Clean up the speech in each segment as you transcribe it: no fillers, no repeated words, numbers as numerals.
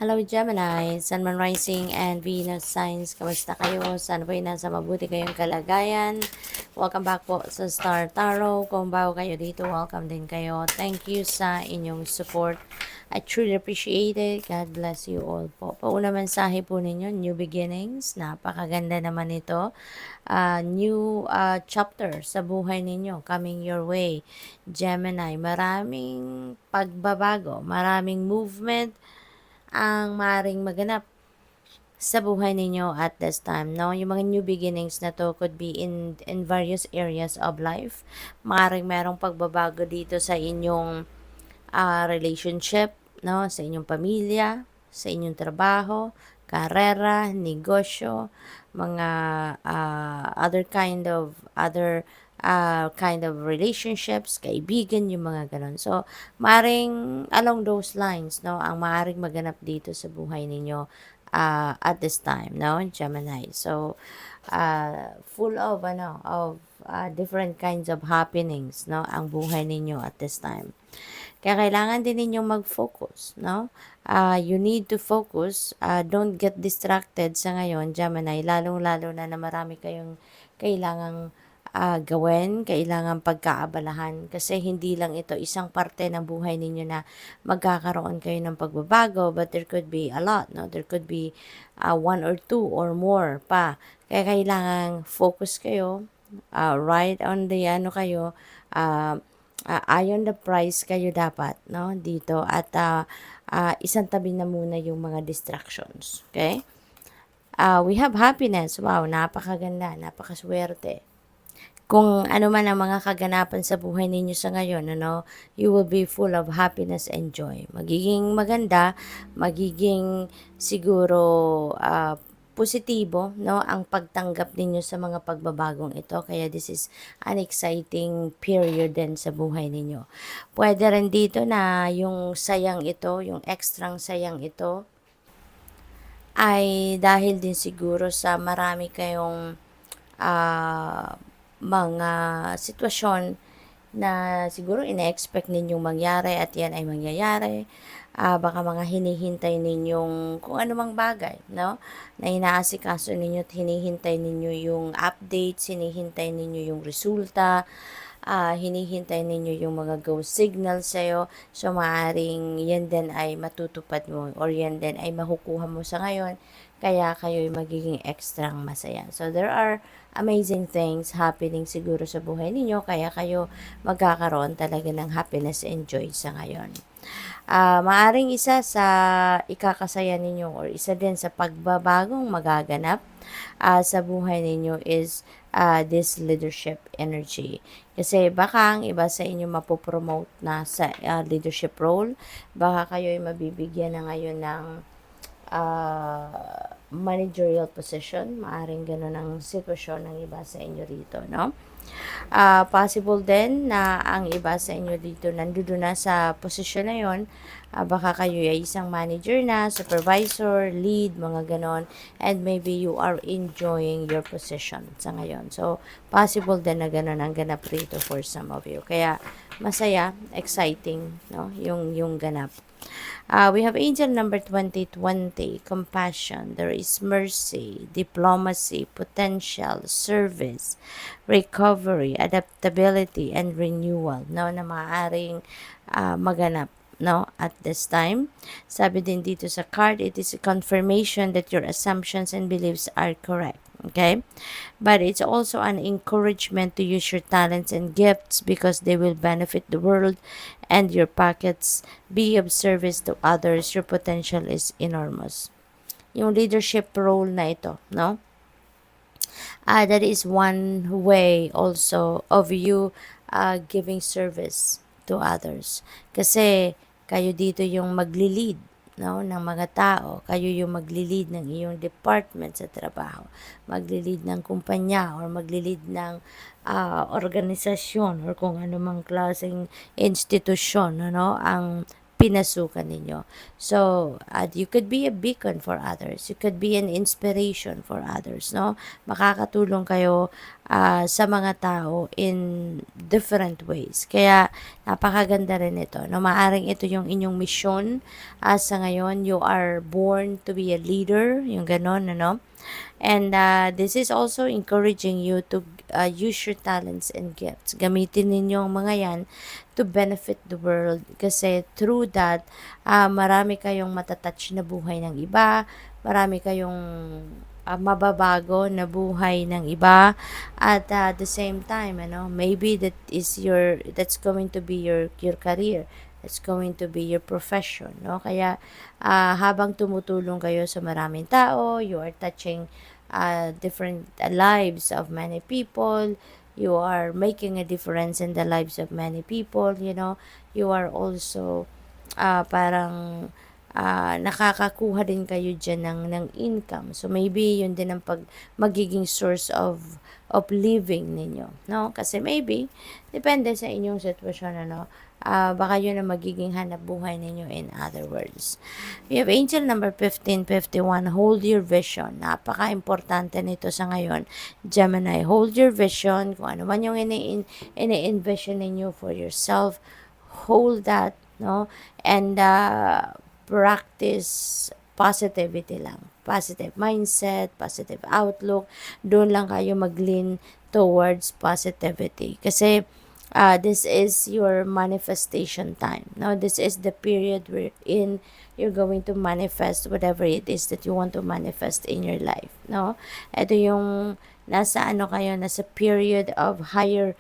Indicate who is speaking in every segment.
Speaker 1: Hello Gemini, Sun, Moon, Rising, and Venus signs. Kamusta kayo? Sana po nasa mabuti kayong kalagayan. Welcome back po sa Star Tarot. Kung bago kayo dito, welcome din kayo. Thank you sa inyong support. I truly appreciate it. God bless you all po. Pauna mensahe po ninyo, new beginnings. Napakaganda naman ito. New chapter sa buhay ninyo coming your way. Gemini, maraming pagbabago, maraming movement ang maaaring maganap sa buhay ninyo at this time, no? Yung mga new beginnings na to could be in various areas of life. Maaaring merong pagbabago dito sa inyong relationship, no? Sa inyong pamilya, sa inyong trabaho, karera, negosyo, mga other kind of relationships, kaibigan, yung mga ganon. So, maring along those lines, no, ang maaring maganap dito sa buhay ninyo at this time, no, Gemini. So, full of different kinds of happenings, no, ang buhay ninyo at this time. Kaya kailangan din ninyong mag-focus, no? You need to focus. Don't get distracted sa ngayon, Gemini, lalong-lalo na marami kayong kailangang gawin, kailangan pagkaabalahan kasi hindi lang ito isang parte ng buhay ninyo na magkakaroon kayo ng pagbabago, but there could be a lot, no? There could be one or two or more pa. Kaya kailangan focus kayo, right on the kayo, eye on the prize kayo dapat, no, dito at isang tabi na muna yung mga distractions, okay? We have happiness. Wow, napakaganda, napakaswerte. Kung ano man ang mga kaganapan sa buhay ninyo sa ngayon, ano, you will be full of happiness and joy. Magiging maganda, magiging siguro positibo, no, ang pagtanggap ninyo sa mga pagbabagong ito. Kaya this is an exciting period din sa buhay ninyo. Pwede rin dito na yung sayang ito, yung extrang sayang ito, ay dahil din siguro sa marami kayong mga sitwasyon na siguro ina-expect ninyong mangyari at yan ay mangyayari. Baka mga hinihintay ninyong kung anumang bagay, no? Na inaasikaso ninyo at hinihintay ninyo yung updates, hinihintay ninyo yung resulta, hinihintay ninyo yung mga go signal sa'yo. So, maaaring yan din ay matutupad mo or yan din ay makukuha mo sa ngayon. Kaya kayo'y magiging extrang masaya. So, there are amazing things happening siguro sa buhay ninyo. Kaya kayo magkakaroon talaga ng happiness and joy sa ngayon. Maaring isa sa ikakasaya ninyo or isa din sa pagbabagong magaganap sa buhay ninyo is this leadership energy. Kasi baka ang iba sa inyo mapopromote na sa leadership role, baka kayo ay mabibigyan na ngayon ng managerial position. Maaring ganun ang sitwasyon ng iba sa inyo rito, no? Possible din na ang iba sa inyo dito nandoon na sa posisyon na yon. Baka kayo ay isang manager na, supervisor, lead, mga ganon, and maybe you are enjoying your position sa ngayon. So, possible din na ganon ang ganap rito for some of you. Kaya, masaya, exciting, no? Yung ganap. We have angel number 2020, compassion. There is mercy, diplomacy, potential, service, recovery, adaptability, and renewal, no, na maaaring maganap, no, at this time. Sabi din dito sa card, it is a confirmation that your assumptions and beliefs are correct. Okay? But it's also an encouragement to use your talents and gifts because they will benefit the world and your pockets. Be of service to others. Your potential is enormous. Yung leadership role na ito, no? That is one way also of you giving service to others. Kasi kayo dito yung magli-lead, no, ng mga tao. Kayo yung magli-lead ng iyong department sa trabaho. Magli-lead ng kumpanya or magli-lead ng organisasyon or kung anumang klaseng institusyon, no, ang pinasukan ninyo. So, you could be a beacon for others. You could be an inspiration for others, no? Makakatulong kayo sa mga tao in different ways. Kaya, napakaganda rin ito, no? Maaring ito yung inyong mission. Sa ngayon, you are born to be a leader, yung ganon, ano? And this is also encouraging you to use your talents and gifts. Gamitin ninyo ang mga yan to benefit the world. Kasi through that, marami kayong matatouch na buhay ng iba, marami kayong mababago na buhay ng iba, at the same time, maybe that's going to be your career. It's going to be your profession, no? Kaya habang tumutulong kayo sa maraming tao, you are touching different lives of many people, you are making a difference in the lives of many people, you are also parang nakakakuha din kayo dyan ng income. So, maybe yun din ang magiging source of living ninyo, no? Kasi maybe, depende sa inyong sitwasyon, baka yun ang magiging hanap buhay ninyo, in other words. We have angel number 1551, hold your vision. Napaka-importante nito sa ngayon, Gemini. Hold your vision, kung ano man yung ini-envision ninyo for yourself, hold that, no? And practice positivity lang. Positive mindset, positive outlook. Doon lang kayo mag-lean towards positivity. Kasi this is your manifestation time. Now, this is the period wherein you're going to manifest whatever it is that you want to manifest in your life. No? Ito yung nasa period of higher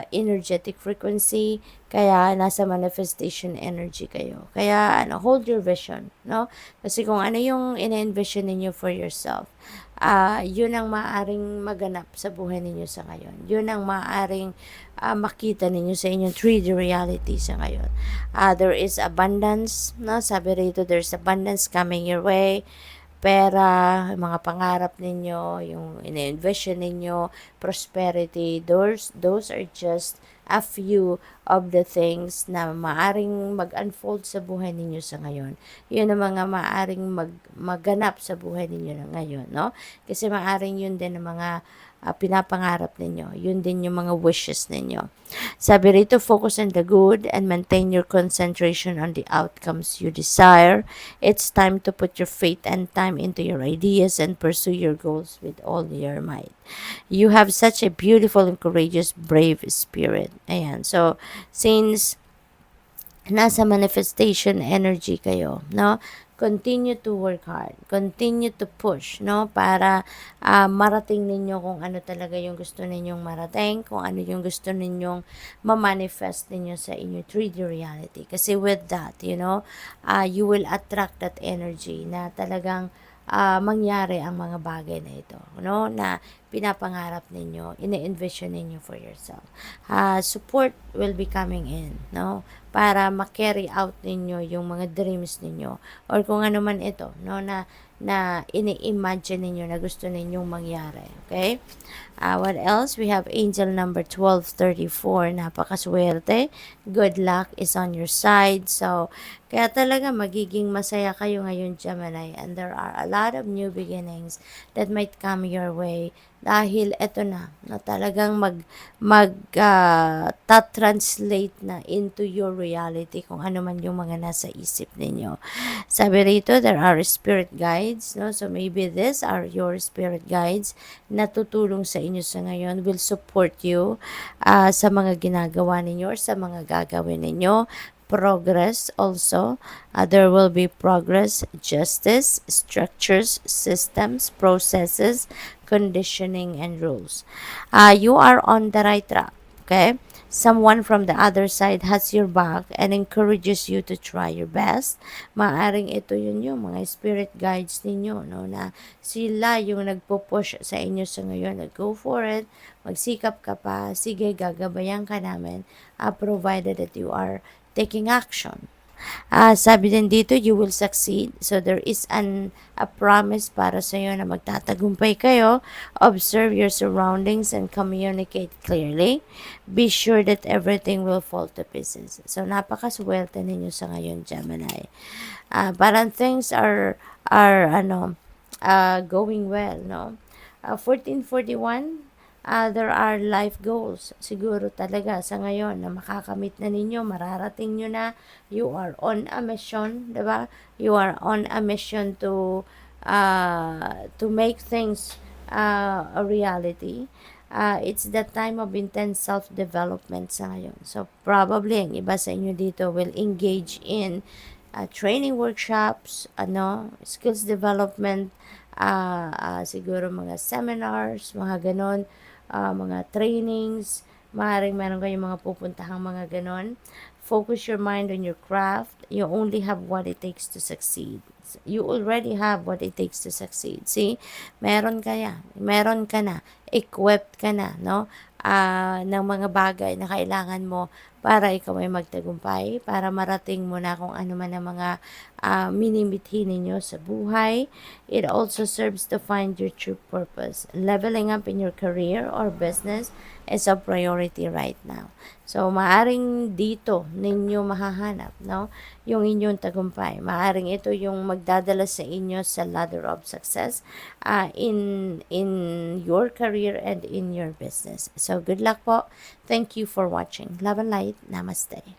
Speaker 1: energetic frequency, kaya nasa manifestation energy kayo. Kaya hold your vision, no? Kasi kung ano yung ina-envision ninyo for yourself, yun ang maaaring maganap sa buhay ninyo sa ngayon. Yun ang maaaring makita ninyo sa inyong 3D reality sa ngayon. There is abundance, no? Sabi rito, there's abundance coming your way. Pera, mga pangarap ninyo, yung ina-envision ninyo, prosperity, those are just a few of the things na maaring mag-unfold sa buhay ninyo sa ngayon. Yun ang mga maaring maganap sa buhay ninyo na ngayon, no? Kasi maaring yun din ang mga pinapangarap ninyo. Yun din yung mga wishes ninyo. Sabi rito, focus on the good and maintain your concentration on the outcomes you desire. It's time to put your faith and time into your ideas and pursue your goals with all your might. You have such a beautiful and courageous, brave spirit. Ayan. So, since nasa manifestation energy kayo, no? Continue to work hard. Continue to push, no? Para marating ninyo kung ano talaga yung gusto ninyong marating, kung ano yung gusto ninyong ma-manifest ninyo sa inyong 3D reality. Kasi with that, you will attract that energy na talagang mangyari ang mga bagay na ito, no? Na pinapangarap ninyo, ine-envision ninyo for yourself. Support will be coming in, no? Para ma-carry out ninyo yung mga dreams ninyo or kung ano man ito, no? Na ini-imagine ninyo na gusto ninyong mangyari. Okay? What else? We have angel number 1234. Napakaswerte. Good luck is on your side. So, kaya talaga magiging masaya kayo ngayon, Gemini. And there are a lot of new beginnings that might come your way. Dahil eto na talagang ta-translate na into your reality kung ano man yung mga nasa isip ninyo. Sabi rito, there are spirit guides, no? So maybe these are your spirit guides na tutulong sa inyo sa ngayon, will support you sa mga ginagawa ninyo or sa mga gagawin ninyo. Progress also. There will be progress, justice, structures, systems, processes, conditioning, and rules. You are on the right track. Okay? Someone from the other side has your back and encourages you to try your best. Maaring ito yun yung mga spirit guides ninyo, no? Na sila yung nagpo-push sa inyo sa ngayon. Go for it. Magsikap ka pa. Sige, gagabayan ka namin. Provided that you are taking action. Sabi din dito, you will succeed. So there is a promise para sa iyo na magtatagumpay kayo. Observe your surroundings and communicate clearly. Be sure that everything will fall to pieces. So napakaswerte ninyo sa ngayon, Gemini. Parang things are going well, no? 1441, there are life goals siguro talaga sa ngayon na makakamit na ninyo, mararating nyo na. You are on a mission, diba? You are on a mission to make things a reality. It's the time of intense self-development sa ngayon. So, probably, ang iba sa inyo dito will engage in training workshops, skills development, siguro mga seminars, mga ganon, mga trainings, maaaring meron kayong mga pupuntahang mga ganon. Focus your mind on your craft. You only have what it takes to succeed. You already have what it takes to succeed. See, meron ka na, equipped ka na, no? Ng mga bagay na kailangan mo para ikaw ay magtagumpay, para marating mo na kung ano man ang mga minimithi ninyo sa buhay. It also serves to find your true purpose. Leveling up in your career or business is a priority right now. So, maaring dito ninyo mahahanap, no? Yung inyong tagumpay. Maaring ito yung magdadala sa inyo sa ladder of success in your career and in your business. So, good luck po. Thank you for watching. Love and light. Namaste.